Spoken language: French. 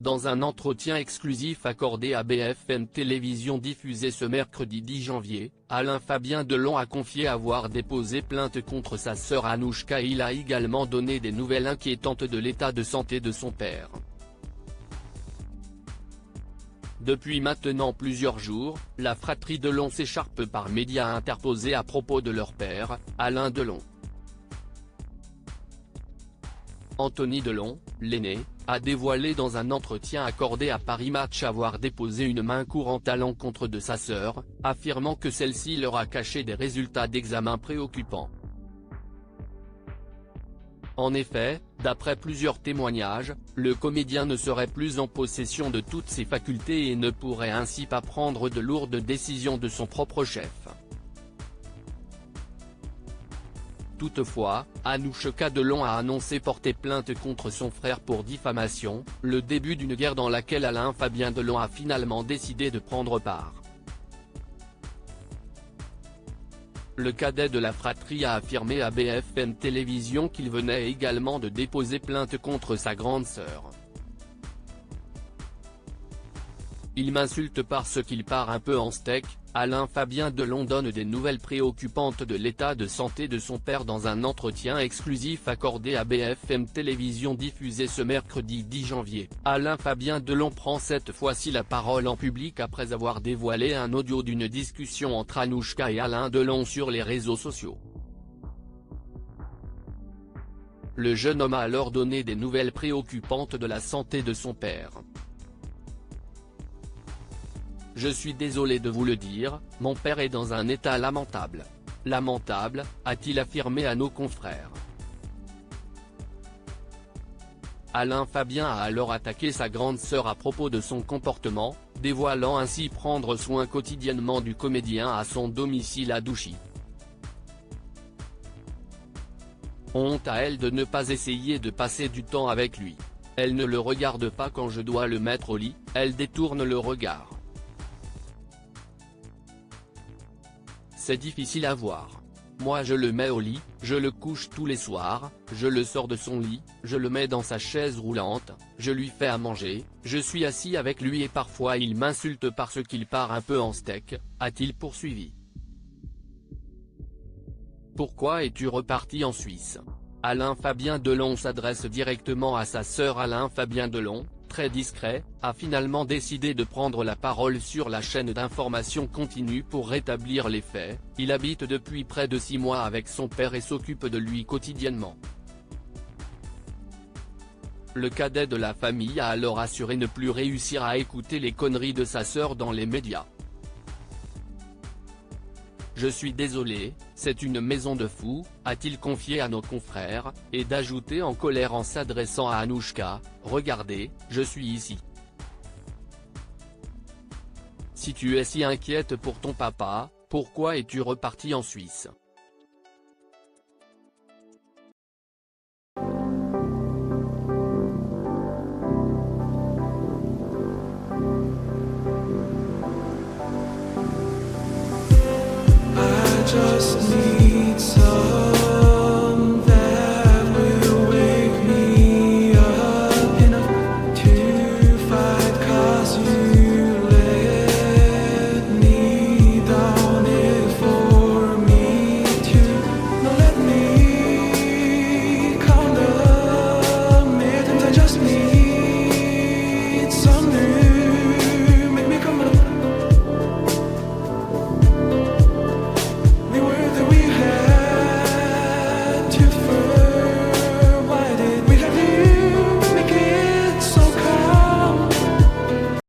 Dans un entretien exclusif accordé à BFM Télévision diffusé ce mercredi 10 janvier, Alain Fabien Delon a confié avoir déposé plainte contre sa sœur Anouchka. Il a également donné des nouvelles inquiétantes de l'état de santé de son père. Depuis maintenant plusieurs jours, la fratrie Delon s'écharpe par médias interposés à propos de leur père, Alain Delon. Anthony Delon, l'aîné, a dévoilé dans un entretien accordé à Paris Match avoir déposé une main courante à l'encontre de sa sœur, affirmant que celle-ci leur a caché des résultats d'examen préoccupants. En effet, d'après plusieurs témoignages, le comédien ne serait plus en possession de toutes ses facultés et ne pourrait ainsi pas prendre de lourdes décisions de son propre chef. Toutefois, Anouchka Delon a annoncé porter plainte contre son frère pour diffamation, le début d'une guerre dans laquelle Alain Fabien Delon a finalement décidé de prendre part. Le cadet de la fratrie a affirmé à BFM Télévision qu'il venait également de déposer plainte contre sa grande sœur. Il m'insulte parce qu'il part un peu en steak. Alain Fabien Delon donne des nouvelles préoccupantes de l'état de santé de son père dans un entretien exclusif accordé à BFM Télévision diffusé ce mercredi 10 janvier. Alain Fabien Delon prend cette fois-ci la parole en public après avoir dévoilé un audio d'une discussion entre Anouchka et Alain Delon sur les réseaux sociaux. Le jeune homme a alors donné des nouvelles préoccupantes de la santé de son père. Je suis désolé de vous le dire, mon père est dans un état lamentable. Lamentable, a-t-il affirmé à nos confrères. Alain Fabien a alors attaqué sa grande sœur à propos de son comportement, dévoilant ainsi prendre soin quotidiennement du comédien à son domicile à Douchy. Honte à elle de ne pas essayer de passer du temps avec lui. Elle ne le regarde pas quand je dois le mettre au lit, elle détourne le regard. C'est difficile à voir. Moi je le mets au lit, je le couche tous les soirs, je le sors de son lit, je le mets dans sa chaise roulante, je lui fais à manger, je suis assis avec lui et parfois il m'insulte parce qu'il part un peu en steak, a-t-il poursuivi. Pourquoi es-tu reparti en Suisse ? Alain Fabien Delon s'adresse directement à sa sœur. Alain Fabien Delon, très discret, a finalement décidé de prendre la parole sur la chaîne d'information continue pour rétablir les faits. Il habite depuis près de 6 mois avec son père et s'occupe de lui quotidiennement. Le cadet de la famille a alors assuré ne plus réussir à écouter les conneries de sa sœur dans les médias. Je suis désolé, c'est une maison de fous, a-t-il confié à nos confrères, et d'ajouter en colère en s'adressant à Anouchka, regardez, je suis ici. Si tu es si inquiète pour ton papa, pourquoi es-tu reparti en Suisse ? Just